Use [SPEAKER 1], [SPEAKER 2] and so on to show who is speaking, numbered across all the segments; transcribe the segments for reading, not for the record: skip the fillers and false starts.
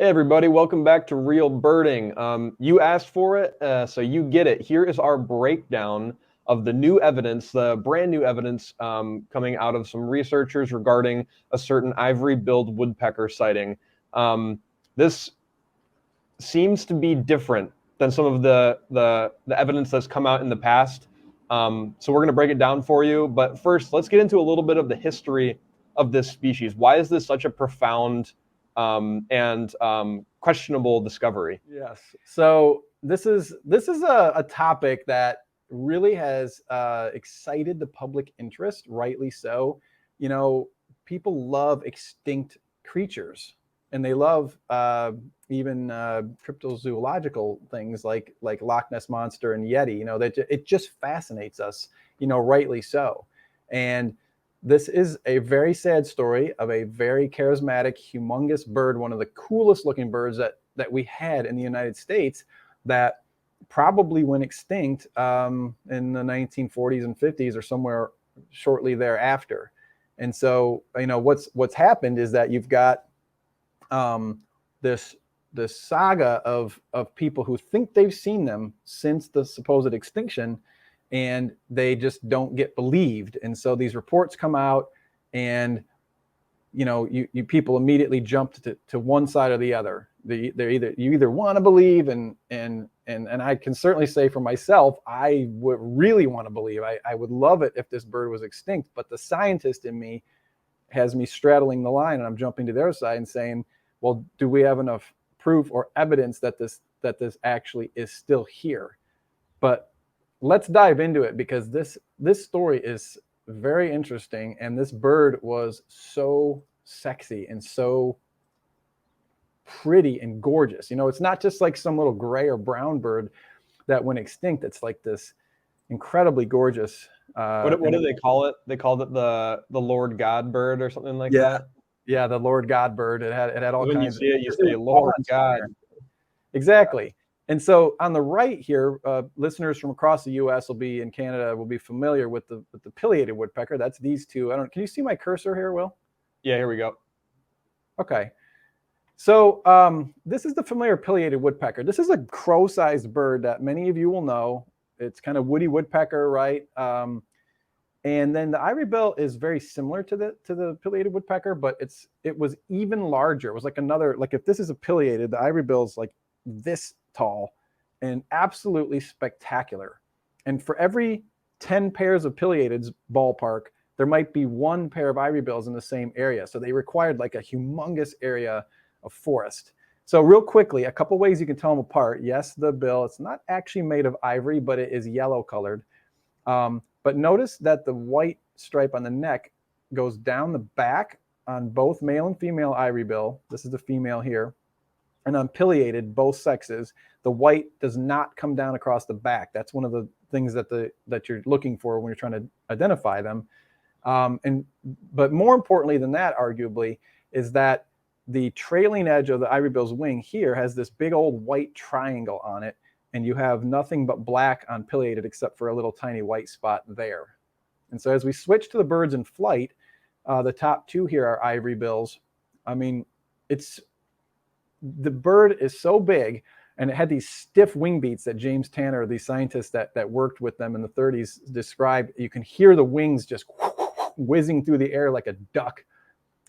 [SPEAKER 1] Hey everybody, welcome back to Real Birding. You asked for it, so you get it. Here is our breakdown of the new evidence, the brand new evidence coming out of some researchers regarding a certain ivory-billed woodpecker sighting. This seems to be different than some of the evidence that's come out in the past. So we're going to break it down for you. But first, let's get into a little bit of the history of this species. Why is this such a profound and questionable discovery?
[SPEAKER 2] Yes. So this is a topic that really has excited the public interest, rightly so. You know, people love extinct creatures, and they love even cryptozoological things like Loch Ness monster and Yeti. You know, that it just fascinates us. You know, rightly so. And this is a very sad story of a very charismatic, humongous bird, one of the coolest looking birds that we had in the United States, that probably went extinct in the 1940s and 50s or somewhere shortly thereafter. And so, you know, what's happened is that you've got this saga of people who think they've seen them since the supposed extinction, and they just don't get believed. And so these reports come out, and you know, you people immediately jump to one side or the other. You either want to believe, and I can certainly say for myself, I would really want to believe. I would love it if this bird was extinct, but the scientist in me has me straddling the line, and I'm jumping to their side and saying, well, do we have enough proof or evidence that this actually is still here? But let's dive into it, because this story is very interesting, and this bird was so sexy and so pretty and gorgeous. You know, it's not just like some little gray or brown bird that went extinct. It's like this incredibly gorgeous.
[SPEAKER 1] What do they call it? They called it the Lord God bird or something like that.
[SPEAKER 2] Yeah, the Lord God bird. It had all
[SPEAKER 1] When
[SPEAKER 2] kinds.
[SPEAKER 1] you see it, you say Lord God.
[SPEAKER 2] Exactly. And so on the right here, listeners from across the U.S. in Canada will be familiar with the pileated woodpecker. That's these two. Can you see my cursor here, Will?
[SPEAKER 1] Yeah, here we go.
[SPEAKER 2] Okay. So this is the familiar pileated woodpecker. This is a crow-sized bird that many of you will know. It's kind of woody woodpecker, right? And then the ivory-bill is very similar to the pileated woodpecker, but it was even larger. It was like if this is a pileated, the ivory-bill is like this tall and absolutely spectacular. And for every 10 pairs of pileateds, ballpark, there might be one pair of ivory-bills in the same area. So they required like a humongous area of forest. So real quickly, a couple ways you can tell them apart. Yes, the bill, it's not actually made of ivory, but it is yellow colored. But notice that the white stripe on the neck goes down the back on both male and female ivory-bill. This is the female here. And on pileated, both sexes, the white does not come down across the back. That's one of the things that you're looking for when you're trying to identify them. But more importantly than that, arguably, is that the trailing edge of the ivory-bill's wing here has this big old white triangle on it, and you have nothing but black on pileated except for a little tiny white spot there. And so as we switch to the birds in flight, the top two here are ivory-bills. I mean, the bird is so big, and it had these stiff wing beats that James Tanner, the scientist that worked with them in the 30s, described. You can hear the wings just whizzing through the air like a duck.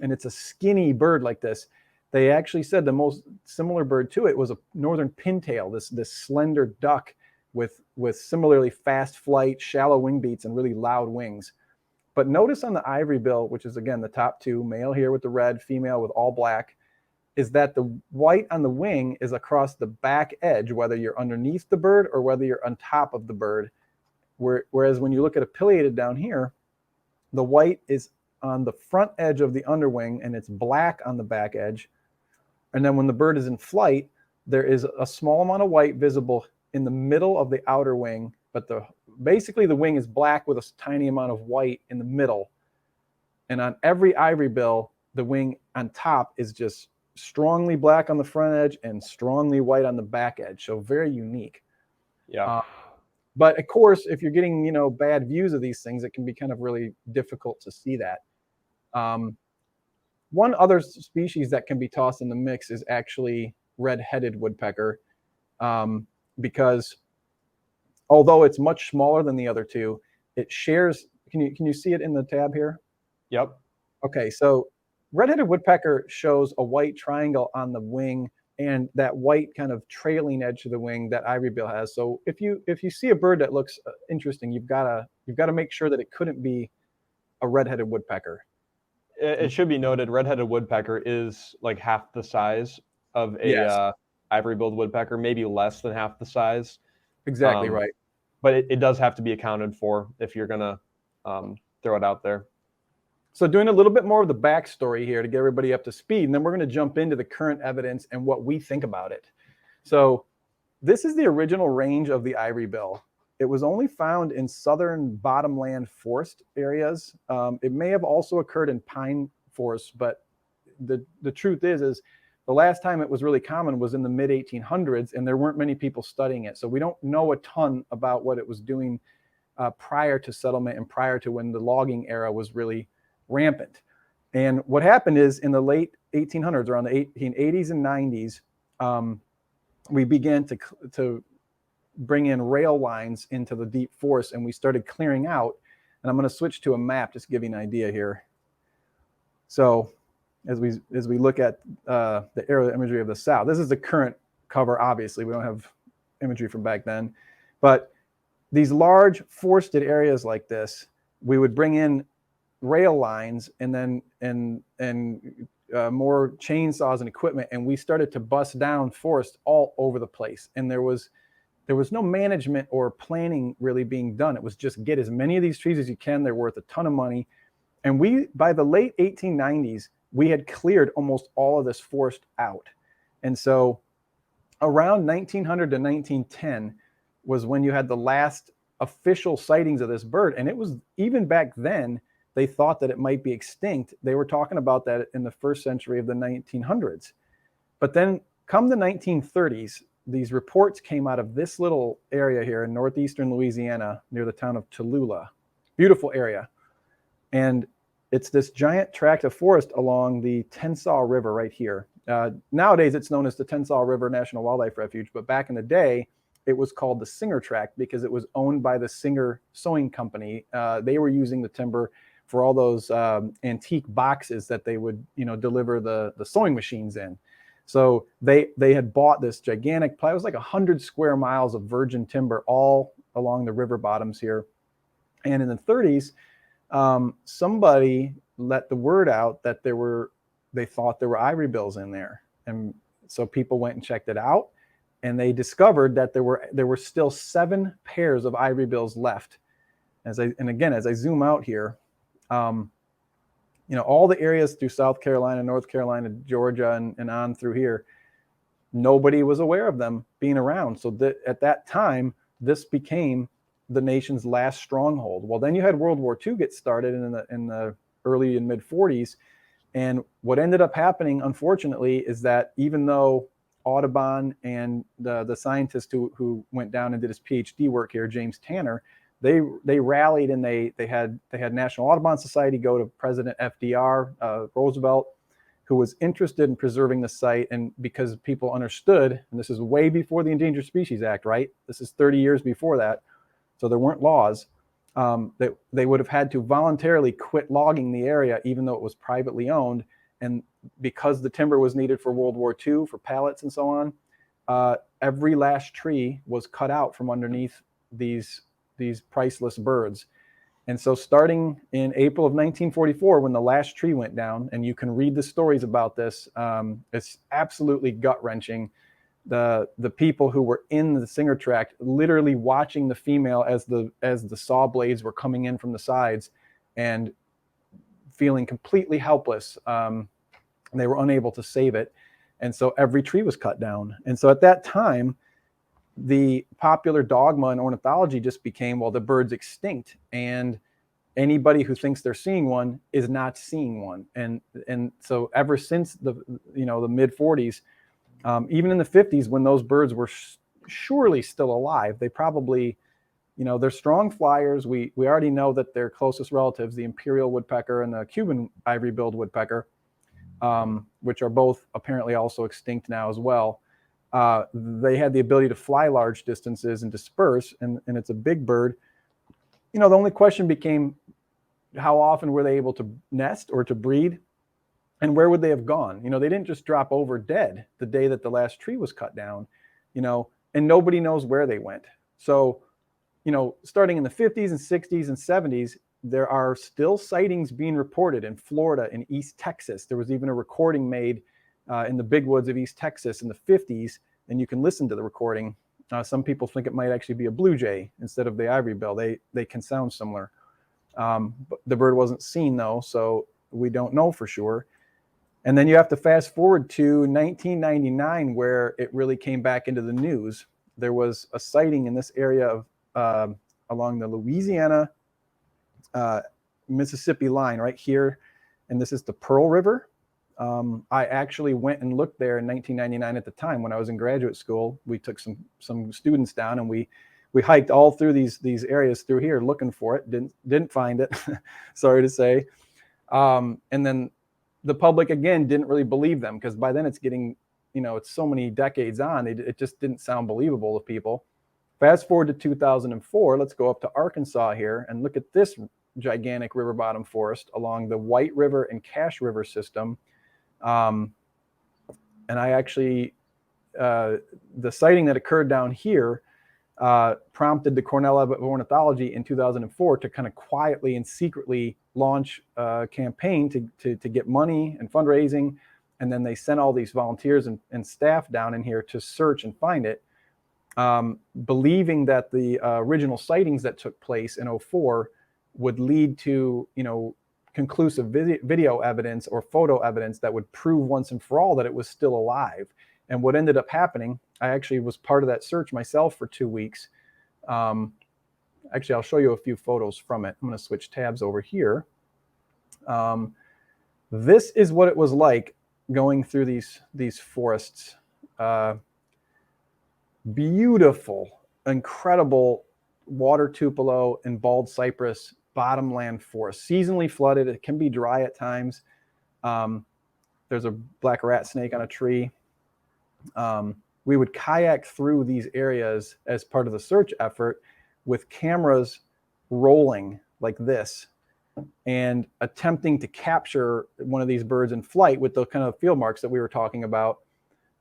[SPEAKER 2] And it's a skinny bird like this. They actually said the most similar bird to it was a northern pintail, this slender duck with similarly fast flight, shallow wing beats, and really loud wings. But notice on the ivory-bill, which is again the top two, male here with the red, female with all black, is that the white on the wing is across the back edge, whether you're underneath the bird or whether you're on top of the bird. Whereas when you look at a pileated down here, the white is on the front edge of the underwing, and it's black on the back edge. And then when the bird is in flight, there is a small amount of white visible in the middle of the outer wing, but basically the wing is black with a tiny amount of white in the middle. And on every ivory-bill, the wing on top is just strongly black on the front edge and strongly white on the back edge. So very unique.
[SPEAKER 1] Yeah.
[SPEAKER 2] But of course, if you're getting, bad views of these things, it can be kind of really difficult to see that. One other species that can be tossed in the mix is actually red-headed woodpecker, because although it's much smaller than the other two, it shares. Can you see it in the tab here?
[SPEAKER 1] Yep.
[SPEAKER 2] Okay, so red-headed woodpecker shows a white triangle on the wing and that white kind of trailing edge to the wing that ivory-bill has. So if you see a bird that looks interesting, you've got to make sure that it couldn't be a red-headed woodpecker.
[SPEAKER 1] It should be noted, red-headed woodpecker is like half the size of a
[SPEAKER 2] Yes,
[SPEAKER 1] ivory-billed woodpecker, maybe less than half the size.
[SPEAKER 2] exactly right.
[SPEAKER 1] But it does have to be accounted for if you're gonna throw it out there.
[SPEAKER 2] So doing a little bit more of the backstory here to get everybody up to speed, and then we're going to jump into the current evidence and what we think about it. So this is the original range of the ivory-bill. It was only found in southern bottomland forest areas. It may have also occurred in pine forests, but the truth is the last time it was really common was in the mid-1800s, and there weren't many people studying it. So we don't know a ton about what it was doing prior to settlement and prior to when the logging era was really rampant. And what happened is in the late 1800s, around the 1880s and 90s, we began to bring in rail lines into the deep forest, and we started clearing out. And I'm going to switch to a map just to give you an idea here. So as we look at the aerial imagery of the south, this is the current cover. Obviously, we don't have imagery from back then, but these large forested areas like this, we would bring in rail lines and then more chainsaws and equipment, and we started to bust down forest all over the place. And there was no management or planning really being done. It was just get as many of these trees as you can. They're worth a ton of money. And by the late 1890s, we had cleared almost all of this forest out. And so around 1900 to 1910 was when you had the last official sightings of this bird. And it was, even back then, they thought that it might be extinct. They were talking about that in the first century of the 1900s. But then come the 1930s, these reports came out of this little area here in northeastern Louisiana near the town of Tallulah. Beautiful area. And it's this giant tract of forest along the Tensas River right here. Nowadays, it's known as the Tensas River National Wildlife Refuge, but back in the day, it was called the Singer Tract because it was owned by the Singer Sewing Company. They were using the timber for all those antique boxes that they would, deliver the sewing machines in. So they had bought this gigantic, it was like 100 square miles of virgin timber all along the river bottoms here. And in the 30s, somebody let the word out that they thought there were ivory-bills in there. And so people went and checked it out, and they discovered that there were still 7 pairs of ivory-bills left. As I zoom out here, all the areas through South Carolina, North Carolina, Georgia, and on through here, nobody was aware of them being around. So at that time, this became the nation's last stronghold. Well, then you had World War II get started in the early and mid 40s. And what ended up happening, unfortunately, is that even though Audubon and the scientist who went down and did his PhD work here, James Tanner, they rallied, and they had National Audubon Society go to President FDR, Roosevelt, who was interested in preserving the site. And because people understood, and this is way before the Endangered Species Act, right? This is 30 years before that. So there weren't laws. That they would have had to voluntarily quit logging the area, even though it was privately owned. And because the timber was needed for World War II, for pallets and so on, every last tree was cut out from underneath these priceless birds. And so starting in April of 1944, when the last tree went down, and you can read the stories about this, it's absolutely gut-wrenching. The people who were in the Singer Tract literally watching the female as the saw blades were coming in from the sides and feeling completely helpless. They were unable to save it. And so every tree was cut down. And so at that time, the popular dogma in ornithology just became, well, the bird's extinct, and anybody who thinks they're seeing one is not seeing one. And so ever since the mid 40s, even in the 50s, when those birds were surely still alive, they probably, they're strong flyers. We already know that their closest relatives, the imperial woodpecker and the Cuban ivory-billed woodpecker, which are both apparently also extinct now as well. They had the ability to fly large distances and disperse, and it's a big bird. The only question became, how often were they able to nest or to breed, and where would they have gone? They didn't just drop over dead the day that the last tree was cut down, and nobody knows where they went. So, starting in the 50s and 60s and 70s, there are still sightings being reported in Florida and East Texas. There was even a recording made in the big woods of East Texas in the 50s, and you can listen to the recording. Some people think it might actually be a blue jay instead of the ivory-bill. They can sound similar. But the bird wasn't seen, though, so we don't know for sure. And then you have to fast forward to 1999, where it really came back into the news. There was a sighting in this area of along the Louisiana Mississippi line right here, and this is the Pearl River. I actually went and looked there in 1999 at the time when I was in graduate school. We took some students down, and we hiked all through these areas through here looking for it. Didn't find it, sorry to say. And then the public again didn't really believe them, because by then it's getting, it's so many decades on, it just didn't sound believable to people. Fast forward to 2004, let's go up to Arkansas here and look at this gigantic river bottom forest along the White River and Cache River system. And I actually, the sighting that occurred down here prompted the Cornell of Ornithology in 2004 to kind of quietly and secretly launch a campaign to get money and fundraising. And then they sent all these volunteers and staff down in here to search and find it, believing that the original sightings that took place in 2004 would lead to, conclusive video evidence or photo evidence that would prove once and for all that it was still alive. And what ended up happening, I actually was part of that search myself for 2 weeks. Actually, I'll show you a few photos from it. I'm going to switch tabs over here. This is what it was like going through these forests. Beautiful, incredible water tupelo and bald cypress bottomland forest, seasonally flooded. It can be dry at times. There's a black rat snake on a tree. We would kayak through these areas as part of the search effort with cameras rolling like this and attempting to capture one of these birds in flight with the kind of field marks that we were talking about.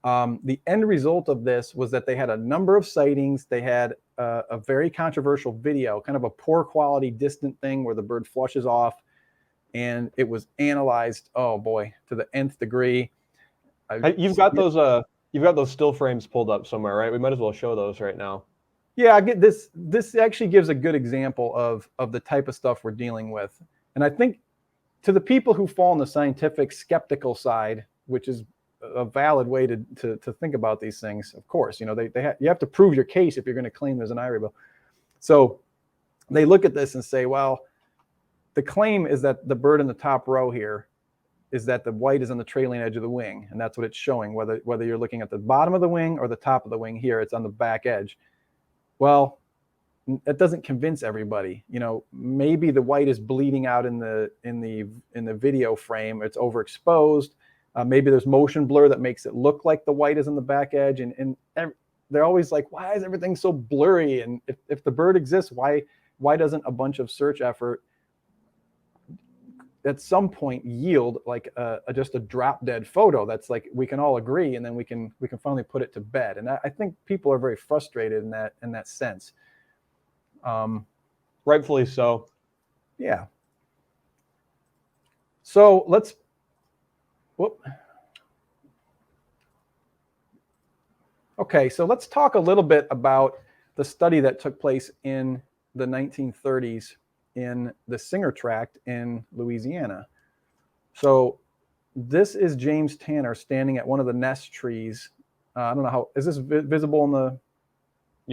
[SPEAKER 2] The end result of this was that they had a number of sightings. They had a very controversial video, kind of a poor quality distant thing where the bird flushes off, and it was analyzed, oh boy, to the nth degree.
[SPEAKER 1] You've got those still frames pulled up somewhere, right? We might as well show those right now.
[SPEAKER 2] Yeah, I get this. This actually gives a good example of the type of stuff we're dealing with. And I think to the people who fall on the scientific skeptical side, which is a valid way to think about these things, of course, you have to prove your case if you're going to claim there's an ivory-bill. So they look at this and say, well, the claim is that the bird in the top row here is that the white is on the trailing edge of the wing, and that's what it's showing, whether you're looking at the bottom of the wing or the top of the wing. Here it's on the back edge. Well, that doesn't convince everybody. Maybe the white is bleeding out in the video frame. It's overexposed. Maybe there's motion blur that makes it look like the white is on the back edge, and they're always like, why is everything so blurry? And if the bird exists, why doesn't a bunch of search effort at some point yield like just a drop dead photo that's like we can all agree, and then we can finally put it to bed? And I think people are very frustrated in that sense.
[SPEAKER 1] Rightfully so.
[SPEAKER 2] Yeah. So let's. Whoop. Okay, so let's talk a little bit about the study that took place in the 1930s in the Singer Tract in Louisiana. So this is James Tanner standing at one of the nest trees. I don't know how, is this visible in the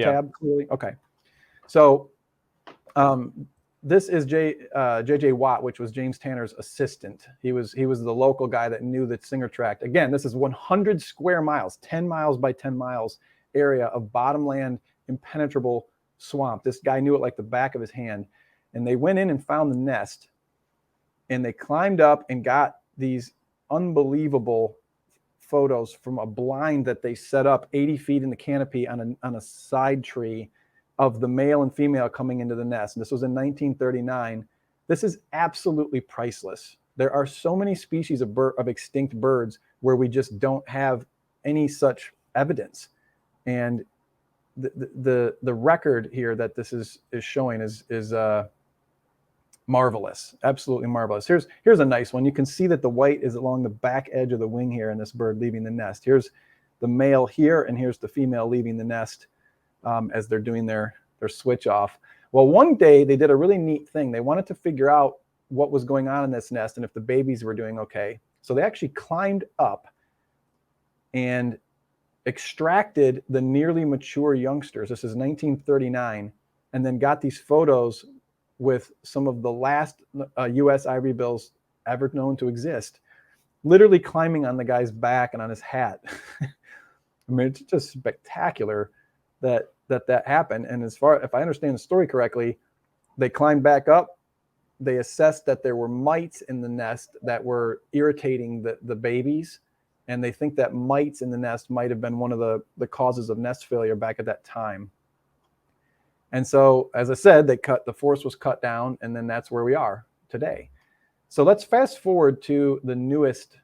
[SPEAKER 2] tab clearly? Okay. So this is J.J. Watt, which was James Tanner's assistant. He was the local guy that knew the Singer Tract. Again, this is 100 square miles, 10 miles by 10 miles area of bottomland, impenetrable swamp. This guy knew it like the back of his hand. And they went in and found the nest, and they climbed up and got these unbelievable photos from a blind that they set up 80 feet in the canopy on a side tree of the male and female coming into the nest. And this was in 1939. This is absolutely priceless. There are so many species of extinct birds where we just don't have any such evidence. And the record here that this is showing is marvelous, absolutely marvelous. Here's a nice one. You can see that the white is along the back edge of the wing here in this bird leaving the nest. Here's the male here, and here's the female leaving the nest as they're doing their switch off. Well, one day they did a really neat thing. They wanted to figure out what was going on in this nest and if the babies were doing okay. So they actually climbed up and extracted the nearly mature youngsters. This is 1939, and then got these photos with some of the last U.S. ivory-bills ever known to exist, literally climbing on the guy's back and on his hat. I mean, it's just spectacular that happened. And as far, if I understand the story correctly, they climbed back up. They assessed that there were mites in the nest that were irritating the babies. And they think that mites in the nest might have been one of the causes of nest failure back at that time. And so, as I said, the forest was cut down, and then that's where we are today. So let's fast forward to the newest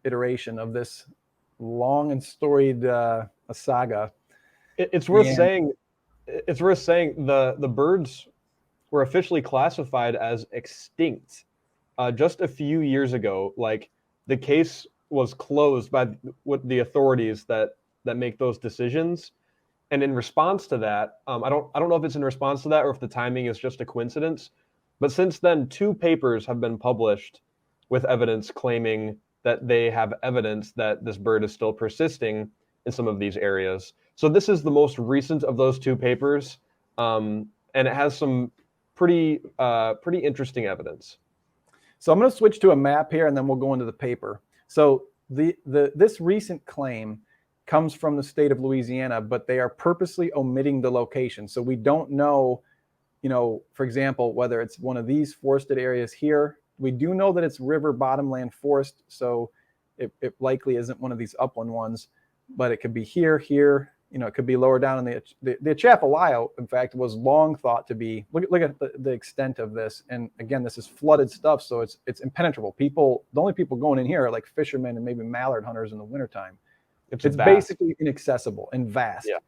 [SPEAKER 2] iteration of this long and storied saga.
[SPEAKER 1] It's worth saying. It's worth saying the birds were officially classified as extinct just a few years ago. Like, the case was closed by the authorities that make those decisions. And in response to that, I don't know if it's in response to that or if the timing is just a coincidence, but since then, 2 papers have been published with evidence claiming that they have evidence that this bird is still persisting in some of these areas. So this is the most recent of those 2 papers, and it has some pretty interesting evidence.
[SPEAKER 2] So I'm going to switch to a map here, and then we'll go into the paper. So this recent claim comes from the state of Louisiana, but they are purposely omitting the location. So we don't know, for example, whether it's one of these forested areas here. We do know that it's river bottomland forest, so it likely isn't one of these upland ones, but it could be here, it could be lower down in the Atchafalaya, in fact, was long thought to be, look at the extent of this. And again, this is flooded stuff, so it's impenetrable. The only people going in here are like fishermen and maybe mallard hunters in the wintertime. It's basically inaccessible and vast. Yeah.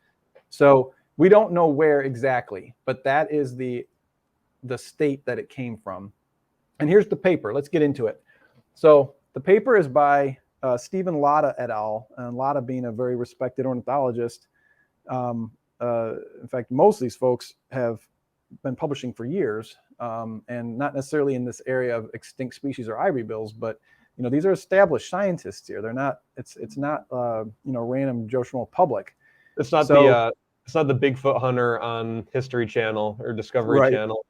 [SPEAKER 2] So we don't know where exactly, but that is the state that it came from. And here's the paper. Let's get into it. So the paper is by Stephen Latta et al. And Latta being a very respected ornithologist. In fact, most of these folks have been publishing for years, and not necessarily in this area of extinct species or ivory-bills, but these are established scientists here. They're not. It's not random Joe Schmo public.
[SPEAKER 1] It's not the Bigfoot hunter on History Channel or Discovery Channel.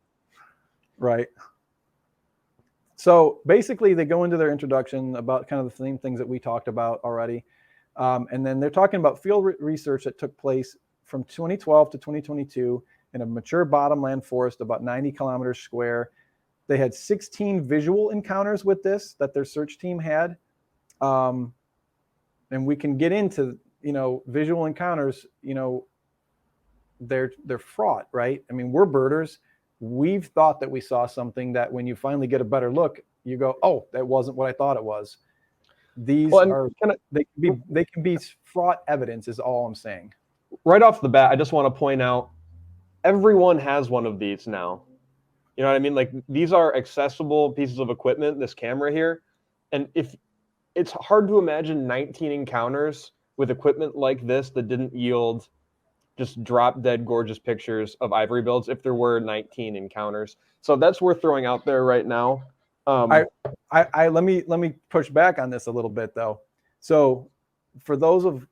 [SPEAKER 2] Right. So basically, they go into their introduction about kind of the same things that we talked about already, and then they're talking about field research that took place from 2012 to 2022 in a mature bottomland forest about 90 kilometers square. They had 16 visual encounters with this that their search team had. And we can get into, visual encounters, they're fraught, right? I mean, we're birders. We've thought that we saw something that when you finally get a better look, you go, oh, that wasn't what I thought it was. They can be fraught evidence is all I'm saying.
[SPEAKER 1] Right off the bat, I just want to point out, everyone has one of these now. You know what I mean? Like, these are accessible pieces of equipment, this camera here. And if it's hard to imagine 19 encounters with equipment like this that didn't yield just drop dead gorgeous pictures of ivory-bills if there were 19 encounters. So that's worth throwing out there right now.
[SPEAKER 2] Let me push back on this a little bit though. So for those of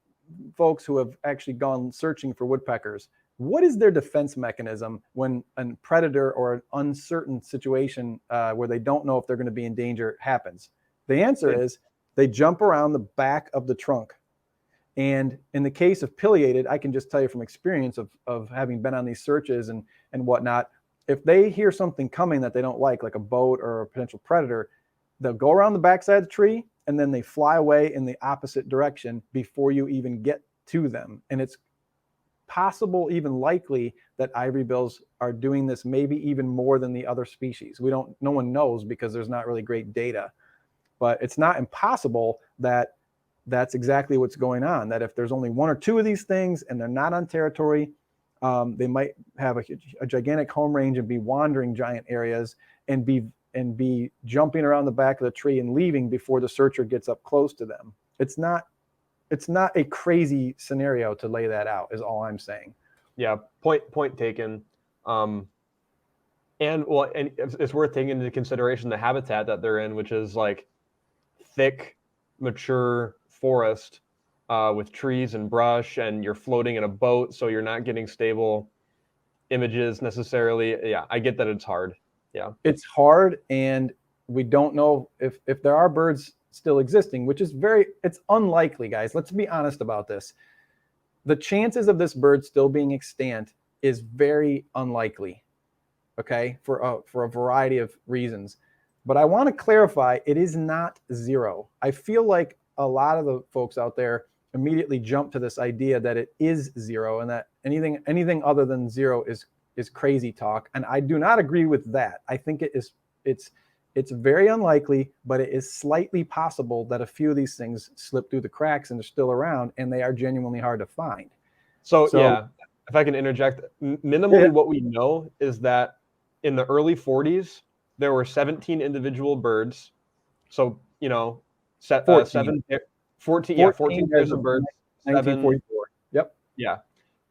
[SPEAKER 2] folks who have actually gone searching for woodpeckers, what is their defense mechanism when a predator or an uncertain situation where they don't know if they're going to be in danger happens? The answer is they jump around the back of the trunk. And in the case of pileated, I can just tell you from experience of having been on these searches and whatnot, if they hear something coming that they don't like a boat or a potential predator, they'll go around the backside of the tree and then they fly away in the opposite direction before you even get to them. And it's possible, even likely, that ivory bills are doing this maybe even more than the other species. No one knows because there's not really great data, but it's not impossible that that's exactly what's going on. That if there's only one or two of these things and they're not on territory, they might have a gigantic home range and be wandering giant areas and be jumping around the back of the tree and leaving before the searcher gets up close to them. It's not a crazy scenario to lay that out, is all I'm saying.
[SPEAKER 1] Yeah, point taken. And it's worth taking into consideration the habitat that they're in, which is like thick, mature forest with trees and brush, and you're floating in a boat, so you're not getting stable images necessarily. Yeah, I get that it's hard. Yeah,
[SPEAKER 2] it's hard, and we don't know if there are birds still existing, which is it's unlikely, guys. Let's be honest about this. The chances of this bird still being extant is very unlikely, okay, for a variety of reasons. But I want to clarify, it is not zero. I feel like a lot of the folks out there immediately jump to this idea that it is zero and that anything other than zero is crazy talk. And I do not agree with that. I think it's very unlikely, but it is slightly possible that a few of these things slip through the cracks and they're still around, and they are genuinely hard to find.
[SPEAKER 1] So yeah, if I can interject, minimally what we know is that in the early 40s, there were 17 individual birds. So, 14 pairs of birds.
[SPEAKER 2] 1944. Yep.
[SPEAKER 1] Yeah.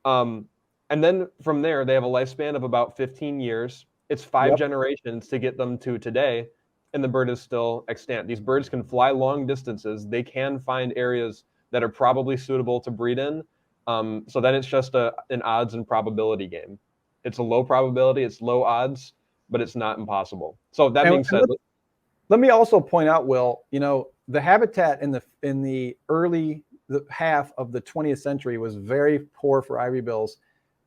[SPEAKER 1] And then from there, they have a lifespan of about 15 years. It's 5 generations to get them to today, and the bird is still extant. These birds can fly long distances. They can find areas that are probably suitable to breed in. So then it's just an odds and probability game. It's a low probability, it's low odds, but it's not impossible. So that being said,
[SPEAKER 2] let me also point out, Will, the habitat in the early half of the 20th century was very poor for ivory bills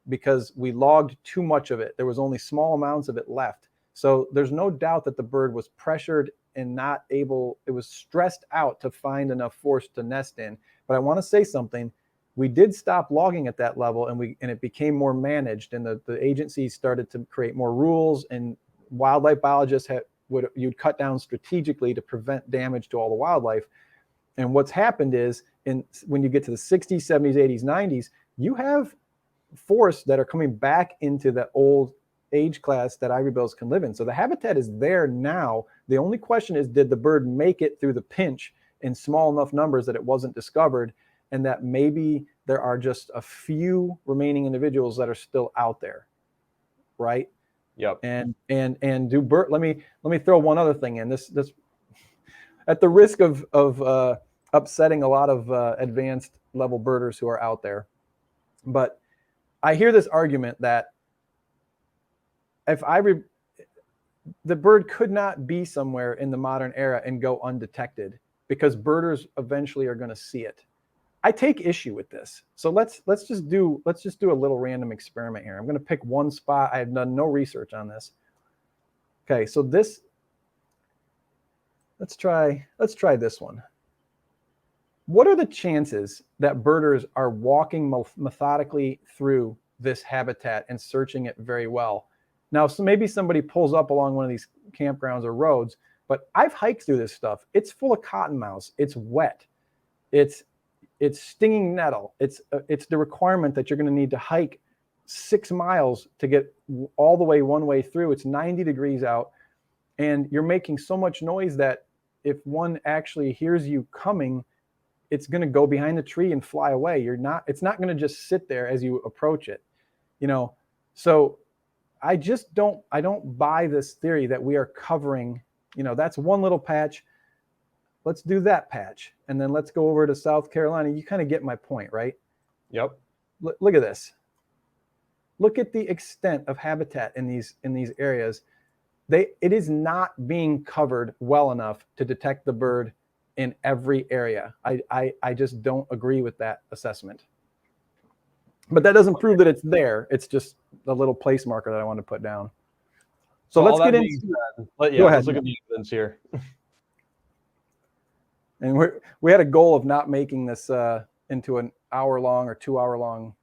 [SPEAKER 2] because we logged too much of it. There was only small amounts of it left. So there's no doubt that the bird was pressured and it was stressed out to find enough force to nest in. But I want to say something. We did stop logging at that level, and it became more managed, and the agency started to create more rules, and wildlife biologists you'd cut down strategically to prevent damage to all the wildlife. And what's happened is when you get to the 60s, 70s, 80s, 90s, you have forests that are coming back into the old age class that ivory bills can live in. So the habitat is there now. The only question is, did the bird make it through the pinch in small enough numbers that it wasn't discovered, and that maybe there are just a few remaining individuals that are still out there, right?
[SPEAKER 1] Yep.
[SPEAKER 2] And let me throw one other thing in. This at the risk of upsetting a lot of advanced level birders who are out there, but I hear this argument that the bird could not be somewhere in the modern era and go undetected because birders eventually are going to see it. I take issue with this. So let's just do a little random experiment here. I'm going to pick one spot. I have done no research on this. Okay, so let's try this one. What are the chances that birders are walking methodically through this habitat and searching it very well? Now, so maybe somebody pulls up along one of these campgrounds or roads, but I've hiked through this stuff. It's full of cottonmouths. It's wet. It's stinging nettle. It's the requirement that you're going to need to hike 6 miles to get all the way one way through. It's 90 degrees out, and you're making so much noise that if one actually hears you coming, it's going to go behind the tree and fly away. It's not going to just sit there as you approach it, So I don't buy this theory that we are covering, that's one little patch. Let's do that patch. And then let's go over to South Carolina. You kind of get my point, right?
[SPEAKER 1] Yep.
[SPEAKER 2] Look at this. Look at the extent of habitat in these areas. It is not being covered well enough to detect the bird in every area. I just don't agree with that assessment. But that doesn't prove that it's there. It's just a little place marker that I want to put down. So let's get into
[SPEAKER 1] let's look at the evidence here.
[SPEAKER 2] And we had a goal of not making this into an hour-long or 2-hour-long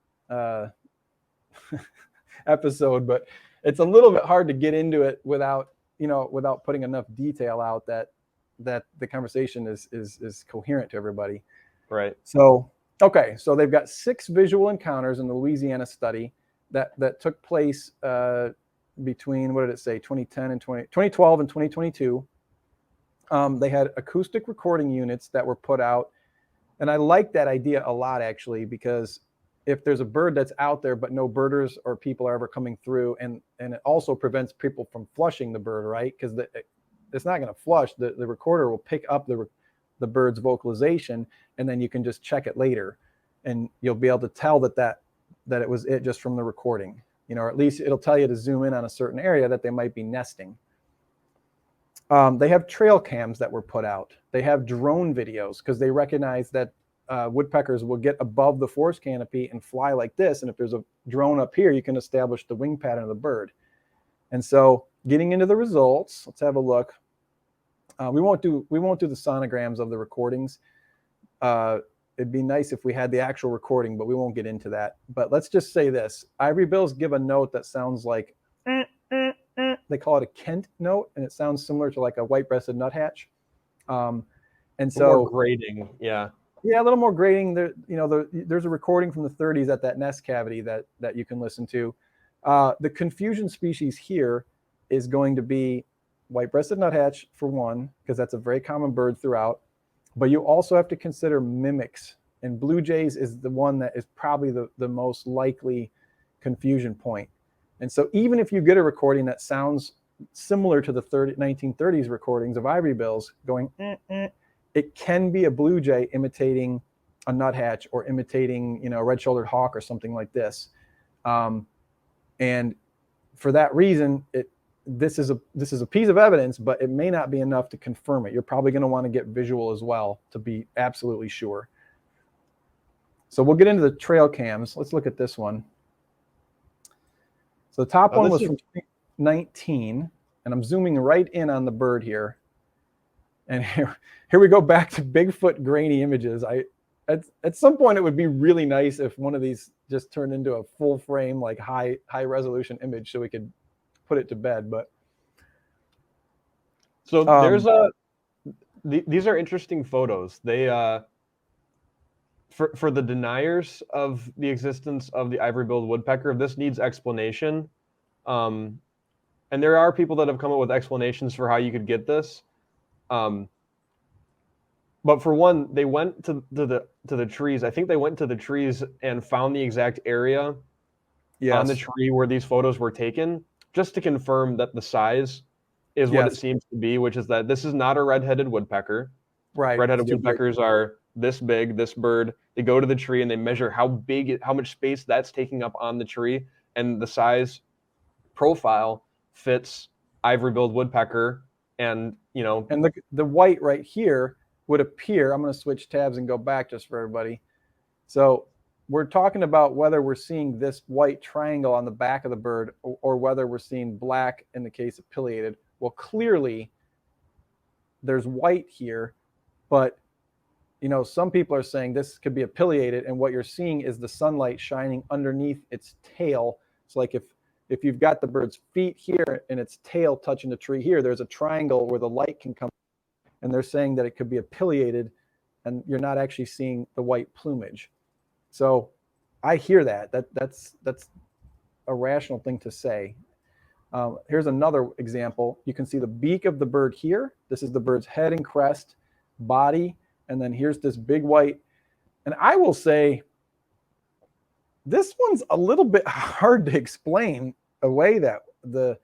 [SPEAKER 2] episode, but it's a little bit hard to get into it without putting enough detail out that the conversation is coherent to everybody.
[SPEAKER 1] Right.
[SPEAKER 2] So okay, so they've got 6 visual encounters in the Louisiana study that took place between, what did it say, 2012 and 2022. They had acoustic recording units that were put out, and I like that idea a lot, actually, because if there's a bird that's out there but no birders or people are ever coming through, and it also prevents people from flushing the bird, right? Because it's not going to flush. The recorder will pick up the bird's vocalization, and then you can just check it later, and you'll be able to tell that it was it just from the recording, or at least it'll tell you to zoom in on a certain area that they might be nesting. They have trail cams that were put out. They have drone videos because they recognize that woodpeckers will get above the forest canopy and fly like this. And if there's a drone up here, you can establish the wing pattern of the bird. And so getting into the results, let's have a look. We won't do the sonograms of the recordings. It'd be nice if we had the actual recording, but we won't get into that. But let's just say this. Ivory-bills give a note that sounds like, they call it a Kent note, and it sounds similar to like a white-breasted nuthatch. And so
[SPEAKER 1] more grating, yeah,
[SPEAKER 2] a little more grating. There's a recording from the 30s at that nest cavity that you can listen to. The confusion species here is going to be white-breasted nuthatch for one, because that's a very common bird throughout. But you also have to consider mimics, and blue jays is the one that is probably the most likely confusion point. And so even if you get a recording that sounds similar to the 1930s recordings of ivory-bills going, it can be a blue jay imitating a nuthatch or imitating, a red-shouldered hawk or something like this. And for that reason, this is a piece of evidence, but it may not be enough to confirm it. You're probably going to want to get visual as well to be absolutely sure. So we'll get into the trail cams. Let's look at this one. So the top one was from 2019, and I'm zooming right in on the bird here. And here we go back to Bigfoot grainy images. At some point, it would be really nice if one of these just turned into a full frame, like high resolution image, so we could put it to bed. But
[SPEAKER 1] so there's these are interesting photos. They for the deniers of the existence of the ivory-billed woodpecker, this needs explanation. And there are people that have come up with explanations for how you could get this. But for one, they went to the trees. I think they went to the trees and found the exact area on the tree where these photos were taken, just to confirm that the size is what it seems to be, which is that this is not a red-headed woodpecker.
[SPEAKER 2] Right.
[SPEAKER 1] Red-headed woodpeckers are this big, this bird. They go to the tree and they measure how much space that's taking up on the tree, and the size profile fits ivory-billed woodpecker. And
[SPEAKER 2] and the white right here would appear. I'm going to switch tabs and go back just for everybody. So we're talking about whether we're seeing this white triangle on the back of the bird, or whether we're seeing black in the case of pileated. Well, clearly there's white here, but some people are saying this could be a pileated, and what you're seeing is the sunlight shining underneath its tail. It's like if you've got the bird's feet here and its tail touching the tree here, there's a triangle where the light can come, and they're saying that it could be a pileated, and you're not actually seeing the white plumage. So I hear that's a rational thing to say. Here's another example. You can see the beak of the bird here. This is the bird's head and crest, body, and then here's this big white. And I will say, this one's a little bit hard to explain away, that the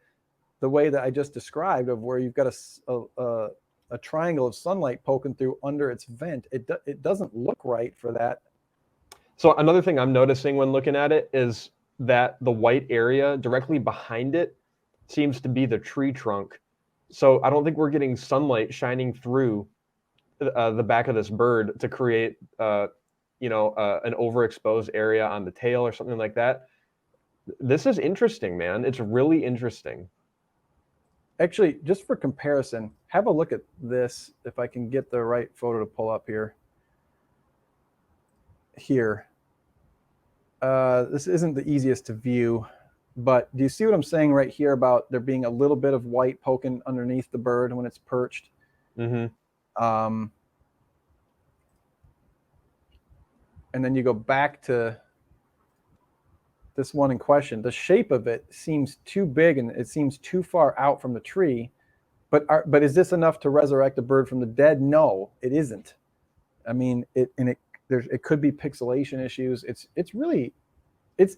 [SPEAKER 2] way that I just described, of where you've got a triangle of sunlight poking through under its vent. It doesn't look right for that.
[SPEAKER 1] So another thing I'm noticing when looking at it is that the white area directly behind it seems to be the tree trunk. So I don't think we're getting sunlight shining through the back of this bird to create an overexposed area on the tail or something like that. This is interesting, man. It's really interesting.
[SPEAKER 2] Actually, just for comparison, have a look at this. If I can get the right photo to pull up here. This isn't the easiest to view, but do you see what I'm saying right here about there being a little bit of white poking underneath the bird when it's perched?
[SPEAKER 1] Mm-hmm.
[SPEAKER 2] And then you go back to this one in question. The shape of it seems too big and it seems too far out from the tree. But is this enough to resurrect a bird from the dead? No, it isn't. I mean, it could be pixelation issues. It's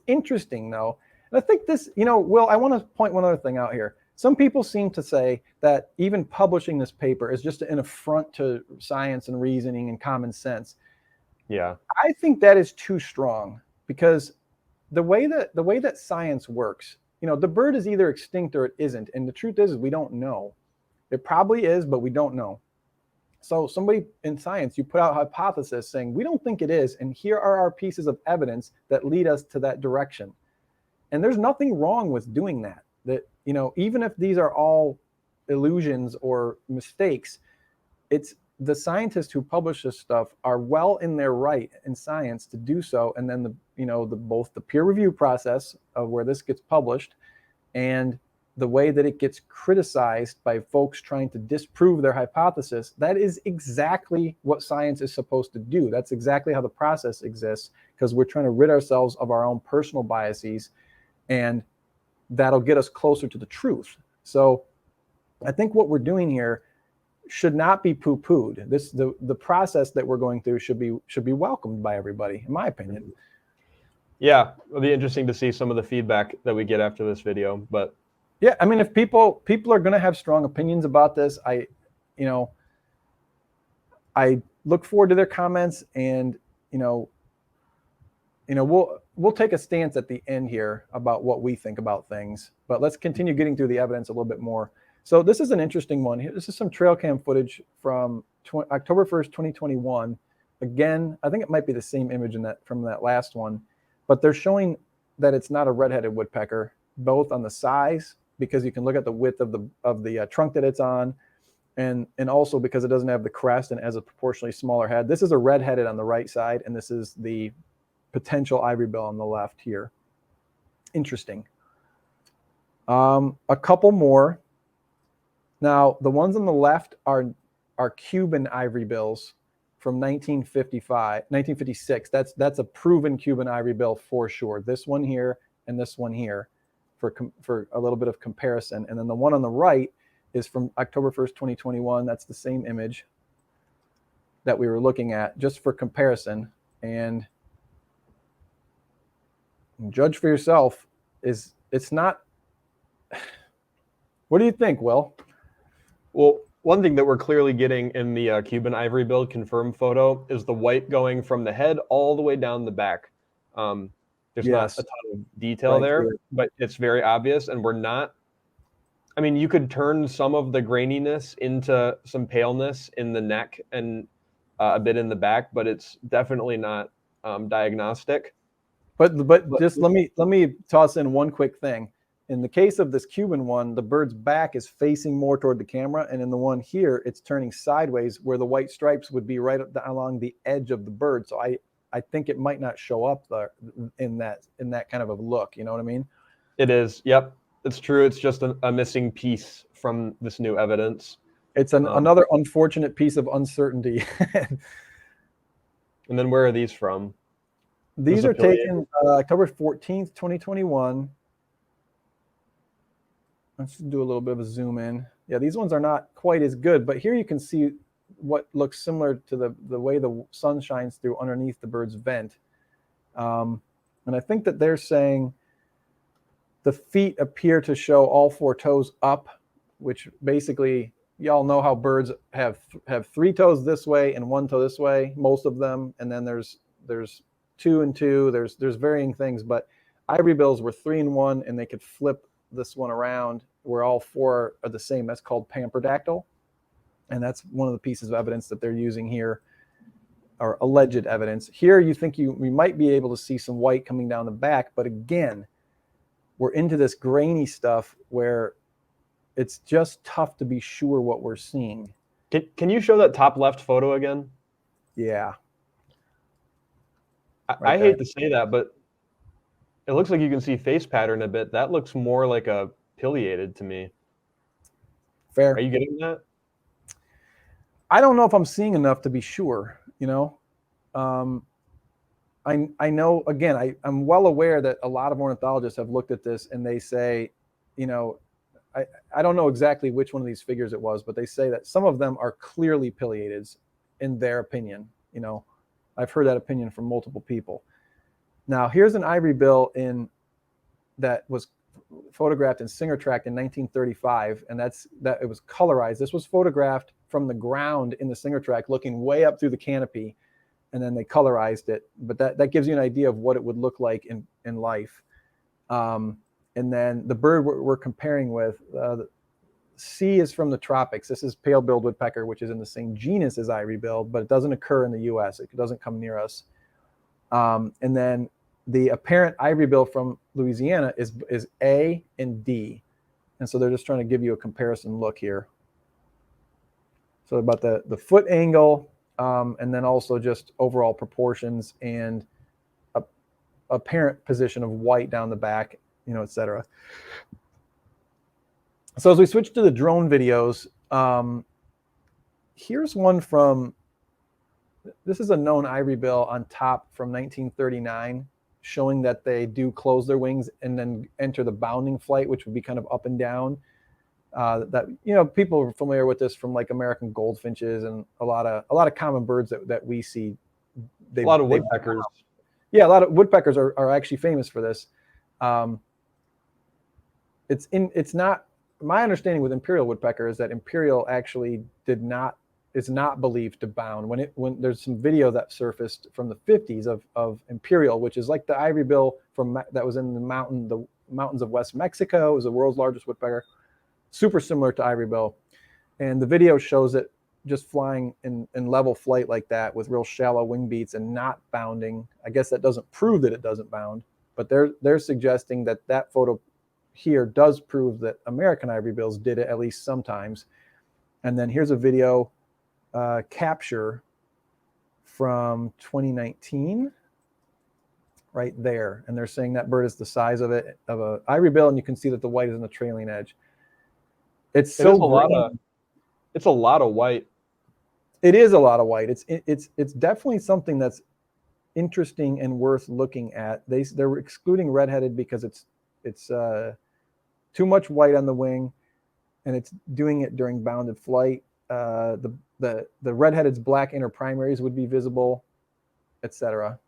[SPEAKER 2] interesting though. And I think this, Will, I want to point one other thing out here. Some people seem to say that even publishing this paper is just an affront to science and reasoning and common sense.
[SPEAKER 1] Yeah.
[SPEAKER 2] I think that is too strong, because the way that science works, the bird is either extinct or it isn't. And the truth is we don't know. It probably is, but we don't know. So somebody in science, you put out a hypothesis saying, we don't think it is, and here are our pieces of evidence that lead us to that direction. And there's nothing wrong with doing that. That, even if these are all illusions or mistakes, it's the scientists who publish this stuff are well in their right in science to do so. And then both the peer review process of where this gets published and the way that it gets criticized by folks trying to disprove their hypothesis, that is exactly what science is supposed to do. That's exactly how the process exists, because we're trying to rid ourselves of our own personal biases, and that'll get us closer to the truth. So I think what we're doing here should not be poo-pooed. The process that we're going through should be welcomed by everybody, in my opinion.
[SPEAKER 1] Yeah, it'll be interesting to see some of the feedback that we get after this video, but
[SPEAKER 2] yeah, I mean, if people are going to have strong opinions about this, I look forward to their comments, and we'll take a stance at the end here about what we think about things. But let's continue getting through the evidence a little bit more. So this is an interesting one. This is some trail cam footage from October 1st, 2021. Again, I think it might be the same image from that last one, but they're showing that it's not a red-headed woodpecker, both on the size, because you can look at the width of the trunk that it's on, and also because it doesn't have the crest and has a proportionally smaller head. This is a red-headed on the right side, and this is the potential ivory-bill on the left here. Interesting. A couple more. Now, the ones on the left are Cuban ivory-bills from 1956. That's a proven Cuban ivory-bill for sure. This one here and this one here, for a little bit of comparison. And then the one on the right is from October 1st, 2021. That's the same image that we were looking at, just for comparison. And judge for yourself. It's not. What do you think, Will?
[SPEAKER 1] Well, one thing that we're clearly getting in the Cuban ivory-billed confirmed photo is the white going from the head all the way down the back. There's not a ton of detail there, but it's very obvious. And we're not, I mean, you could turn some of the graininess into some paleness in the neck and a bit in the back, but it's definitely not diagnostic.
[SPEAKER 2] But just let me toss in one quick thing. In the case of this Cuban one, the bird's back is facing more toward the camera, and in the one here, it's turning sideways, where the white stripes would be right along the edge of the bird. So I think it might not show up there in that kind of a look. You know what I mean?
[SPEAKER 1] It is. Yep, it's true. It's just a missing piece from this new evidence.
[SPEAKER 2] It's another unfortunate piece of uncertainty.
[SPEAKER 1] And then where are these from?
[SPEAKER 2] These are taken October 14th, 2021. Let's do a little bit of a zoom in. Yeah, these ones are not quite as good, but here you can see what looks similar to the way the sun shines through underneath the bird's vent. And I think that they're saying the feet appear to show all four toes up, which basically, y'all know how birds have three toes this way and one toe this way, most of them, and then there's two and two. There's varying things, but ivory-bills were 3 and 1, and they could flip this one around where all four are the same. That's called pamperdactyl, and that's one of the pieces of evidence that they're using here, or alleged evidence. Here you think we might be able to see some white coming down the back, but again, we're into this grainy stuff where it's just tough to be sure what we're seeing.
[SPEAKER 1] Can you show that top left photo again?
[SPEAKER 2] Yeah.
[SPEAKER 1] I hate to say that, but it looks like you can see face pattern a bit. That looks more like a pileated to me.
[SPEAKER 2] Fair.
[SPEAKER 1] Are you getting that?
[SPEAKER 2] I don't know if I'm seeing enough to be sure, you know. I know, again, I'm well aware that a lot of ornithologists have looked at this and they say, you know, I don't know exactly which one of these figures it was, but they say that some of them are clearly pileated in their opinion. You know, I've heard that opinion from multiple people. Now, here's an ivory bill that was photographed in Singer Tract in 1935, and that it was colorized. This was photographed from the ground in the Singer Tract, looking way up through the canopy, and then they colorized it. But that gives you an idea of what it would look like in life. And then the bird we're comparing with, C is from the tropics. This is pale-billed woodpecker, which is in the same genus as ivory-billed, but it doesn't occur in the U.S. It doesn't come near us. And then the apparent ivory bill from Louisiana is A and D. And so they're just trying to give you a comparison look here. So about the foot angle, and then also just overall proportions and apparent position of white down the back, you know, et cetera. So as we switch to the drone videos, here's one from, this is a known ivory bill on top from 1939, showing that they do close their wings and then enter the bounding flight, which would be kind of up and down. That, you know, people are familiar with this from like American goldfinches and a lot of common birds that we see.
[SPEAKER 1] A lot of woodpeckers.
[SPEAKER 2] Yeah, a lot of woodpeckers are actually famous for this. It's not, my understanding with imperial woodpecker is that imperial actually is not believed to bound. When there's some video that surfaced from the 50s of imperial, which is like the ivory bill that was in the mountains of West Mexico. It was the world's largest woodpecker, super similar to ivory bill. And the video shows it just flying in level flight like that with real shallow wing beats and not bounding. I guess that doesn't prove that it doesn't bound, but they're suggesting that photo here does prove that American ivory bills did it at least sometimes. And then here's a video capture from 2019 right there, and they're saying that bird is the size of a ivory bill, and you can see that the white is in the trailing edge. It's a lot
[SPEAKER 1] of white.
[SPEAKER 2] It is a lot of white. It's definitely something that's interesting and worth looking at. They're excluding redheaded because it's too much white on the wing, and it's doing it during bounded flight. The redheaded's black inner primaries would be visible, etc.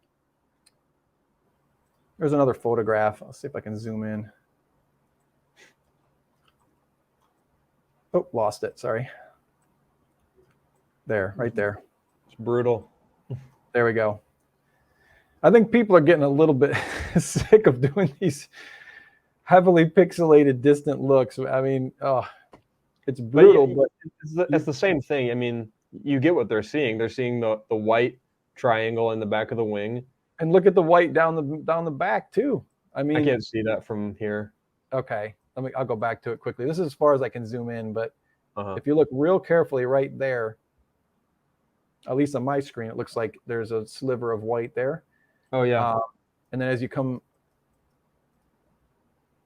[SPEAKER 2] There's another photograph. I'll see if I can zoom in. Oh, lost it. Sorry. There, right there.
[SPEAKER 1] It's brutal.
[SPEAKER 2] There we go. I think people are getting a little bit sick of doing these heavily pixelated distant looks. I mean, it's brutal, but
[SPEAKER 1] it's the same thing. I mean, you get what they're seeing. They're seeing the white triangle in the back of the wing.
[SPEAKER 2] And look at the white down the back too. I mean,
[SPEAKER 1] I can't see that from here.
[SPEAKER 2] Okay, I'll go back to it quickly. This is as far as I can zoom in, but if you look real carefully right there, at least on my screen, it looks like there's a sliver of white there.
[SPEAKER 1] Oh yeah.
[SPEAKER 2] And then as you come,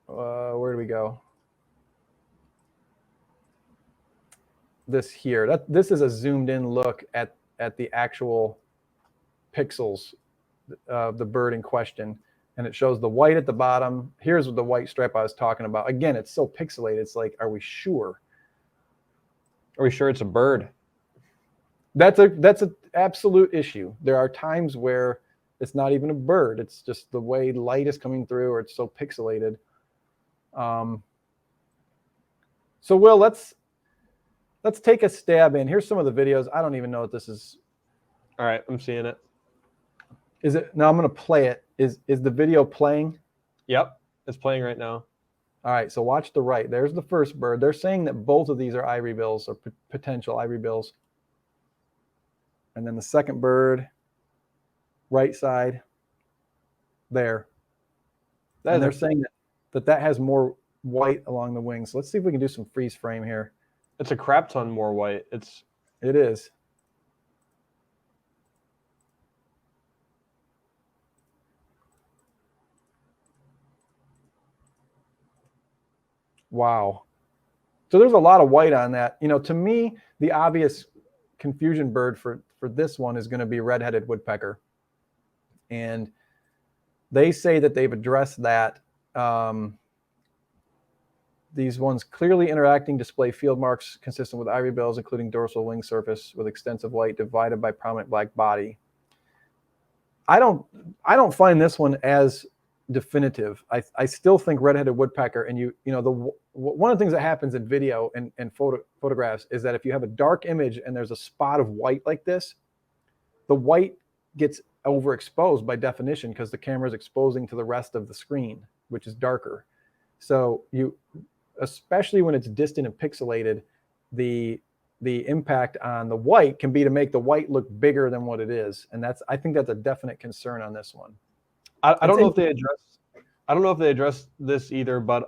[SPEAKER 2] where do we go? This here. This is a zoomed in look at the actual pixels of the bird in question, and it shows the white at the bottom. Here's the white stripe I was talking about. Again, it's so pixelated. It's like, are we sure?
[SPEAKER 1] Are we sure it's a bird?
[SPEAKER 2] That's an absolute issue. There are times where it's not even a bird. It's just the way light is coming through, or it's so pixelated. So Will, let's take a stab in. Here's some of the videos. I don't even know what this is.
[SPEAKER 1] All right, I'm seeing it.
[SPEAKER 2] Is it? No, I'm going to play it. Is the video playing?
[SPEAKER 1] Yep, it's playing right now.
[SPEAKER 2] All right, so watch the right. There's the first bird. They're saying that both of these are ivory bills, or potential ivory bills. And then the second bird, right side, there. And they're saying that has more white along the wings. So let's see if we can do some freeze frame here.
[SPEAKER 1] It's a crap ton more white.
[SPEAKER 2] It is. Wow. So there's a lot of white on that. You know, to me, the obvious confusion bird for this one is going to be red-headed woodpecker. And they say that they've addressed that. These ones clearly interacting display field marks consistent with ivory bills, including dorsal wing surface with extensive white divided by prominent black body. I don't find this one as definitive. I still think red-headed woodpecker, and you know, one of the things that happens in video and photographs is that if you have a dark image and there's a spot of white like this, the white gets overexposed by definition because the camera is exposing to the rest of the screen, which is darker. So especially when it's distant and pixelated, the impact on the white can be to make the white look bigger than what it is, and I think that's a definite concern on this one.
[SPEAKER 1] I don't know if they address this either, but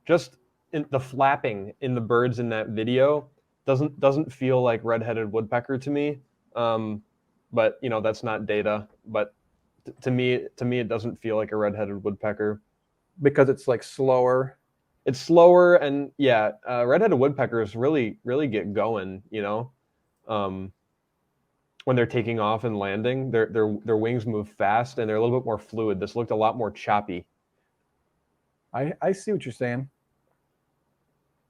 [SPEAKER 1] just the flapping in the birds in that video doesn't feel like red-headed woodpecker to me. But you know, that's not data. But to me, it doesn't feel like a red-headed woodpecker
[SPEAKER 2] because it's like slower.
[SPEAKER 1] It's slower, and yeah, red-headed woodpeckers really get going. You know, when they're taking off and landing, their wings move fast and they're a little bit more fluid. This looked a lot more choppy.
[SPEAKER 2] I see what you're saying.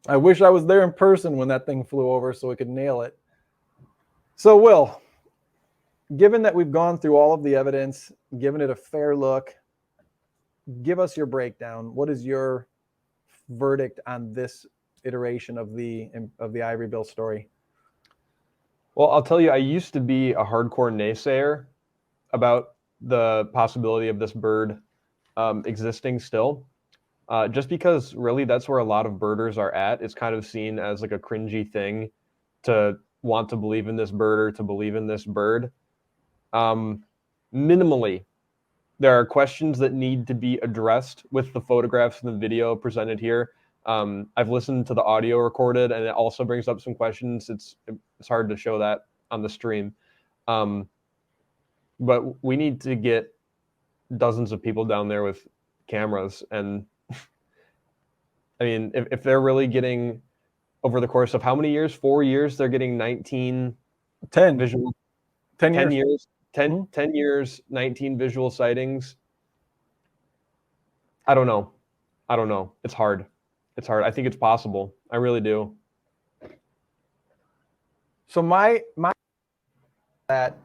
[SPEAKER 2] I wish I was there in person when that thing flew over so we could nail it. So, Will, given that we've gone through all of the evidence, given it a fair look, give us your breakdown. What is your verdict on this iteration of the Ivory-billed story?
[SPEAKER 1] Well, I'll tell you, I used to be a hardcore naysayer about the possibility of this bird existing still. Just because really that's where a lot of birders are at. It's kind of seen as like a cringy thing to want to believe in this bird or to believe in this bird. Minimally, there are questions that need to be addressed with the photographs and the video presented here. I've listened to the audio recorded, and it also brings up some questions. It's hard to show that on the stream. But we need to get dozens of people down there with cameras. And I mean, if they're really getting, over the course of how many years? 4 years, they're getting 10 visual, 10 years. 10 years, 19 visual sightings. I don't know. It's hard. I think it's possible. I really do.
[SPEAKER 2] So my that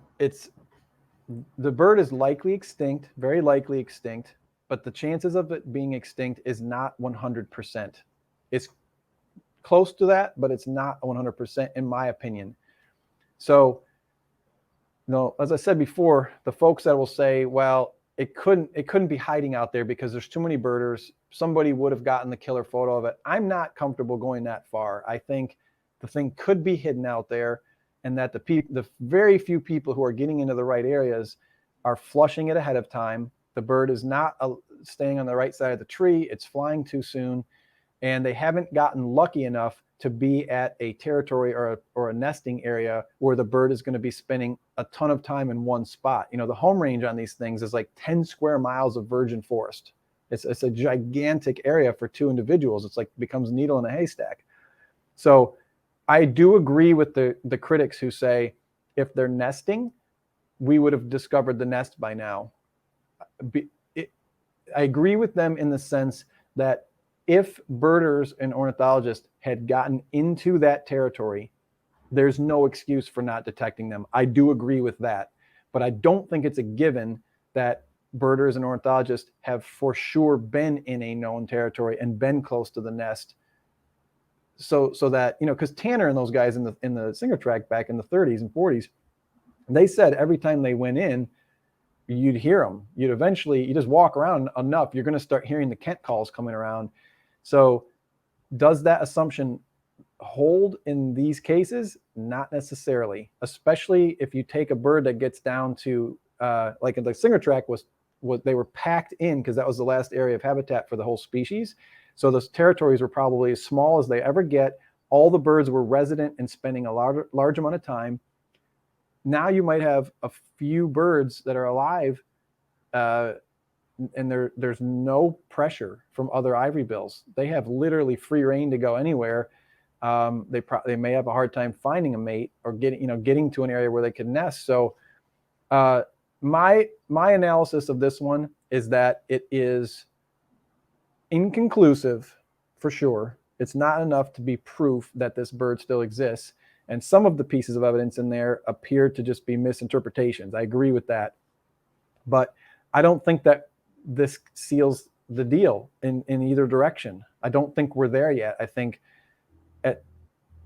[SPEAKER 2] the bird is likely extinct, very likely extinct, but the chances of it being extinct is not 100%. It's close to that, but it's not 100% in my opinion. So, you know, as I said before, the folks that will say, well, it couldn't be hiding out there because there's too many birders. Somebody would have gotten the killer photo of it. I'm not comfortable going that far. I think the thing could be hidden out there, and that the very few people who are getting into the right areas are flushing it ahead of time. The bird is not staying on the right side of the tree. It's flying too soon, and they haven't gotten lucky enough to be at a territory or a nesting area where the bird is going to be spending a ton of time in one spot. You know, the home range on these things is like 10 square miles of virgin forest. It's a gigantic area for two individuals. It's like becomes a needle in a haystack. So I do agree with the critics who say if they're nesting, we would have discovered the nest by now. I agree with them in the sense that if birders and ornithologists had gotten into that territory, there's no excuse for not detecting them. I do agree with that. But I don't think it's a given that birders and ornithologists have for sure been in a known territory and been close to the nest. So that, you know, because Tanner and those guys in the Singer track back in the 30s and 40s, they said every time they went in, you'd hear them. You just walk around enough, you're going to start hearing the Kent calls coming around. So does that assumption hold in these cases? Not necessarily, especially if you take a bird that gets down to, like the Singer track was they were packed in because that was the last area of habitat for the whole species. So those territories were probably as small as they ever get. All the birds were resident and spending a large amount of time. Now you might have a few birds that are alive, and there's no pressure from other ivory bills. They have literally free reign to go anywhere. They may have a hard time finding a mate or getting to an area where they can nest. So my analysis of this one is that it is inconclusive for sure. It's not enough to be proof that this bird still exists. And some of the pieces of evidence in there appear to just be misinterpretations. I agree with that. But I don't think that this seals the deal in either direction. I don't think we're there yet. I think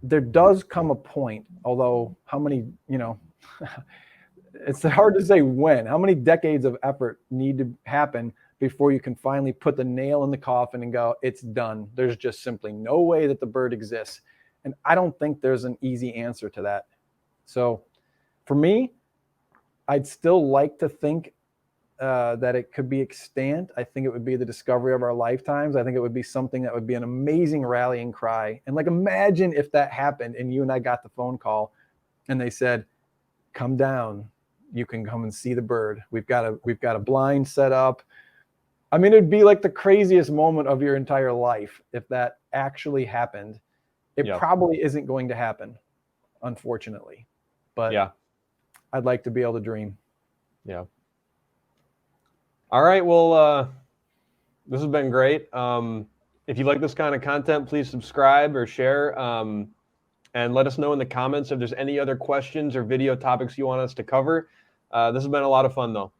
[SPEAKER 2] there does come a point, although how many, it's hard to say when, how many decades of effort need to happen before you can finally put the nail in the coffin and go, it's done. There's just simply no way that the bird exists. And I don't think there's an easy answer to that. So for me, I'd still like to think that it could be extant. I think it would be the discovery of our lifetimes. I think it would be something that would be an amazing rallying cry. And like, imagine if that happened and you and I got the phone call and they said, come down, you can come and see the bird. We've got a blind set up. I mean, it'd be like the craziest moment of your entire life if that actually happened. It probably isn't going to happen, unfortunately. But yeah, I'd like to be able to dream.
[SPEAKER 1] Yeah. All right. Well, this has been great. If you like this kind of content, please subscribe or share, and let us know in the comments if there's any other questions or video topics you want us to cover. This has been a lot of fun, though.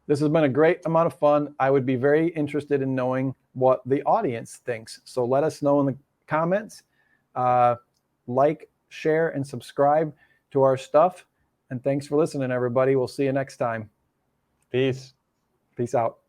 [SPEAKER 2] This has been a great amount of fun. I would be very interested in knowing what the audience thinks. So let us know in the comments. Like, share, and subscribe to our stuff. And thanks for listening, everybody. We'll see you next time.
[SPEAKER 1] Peace.
[SPEAKER 2] Peace out.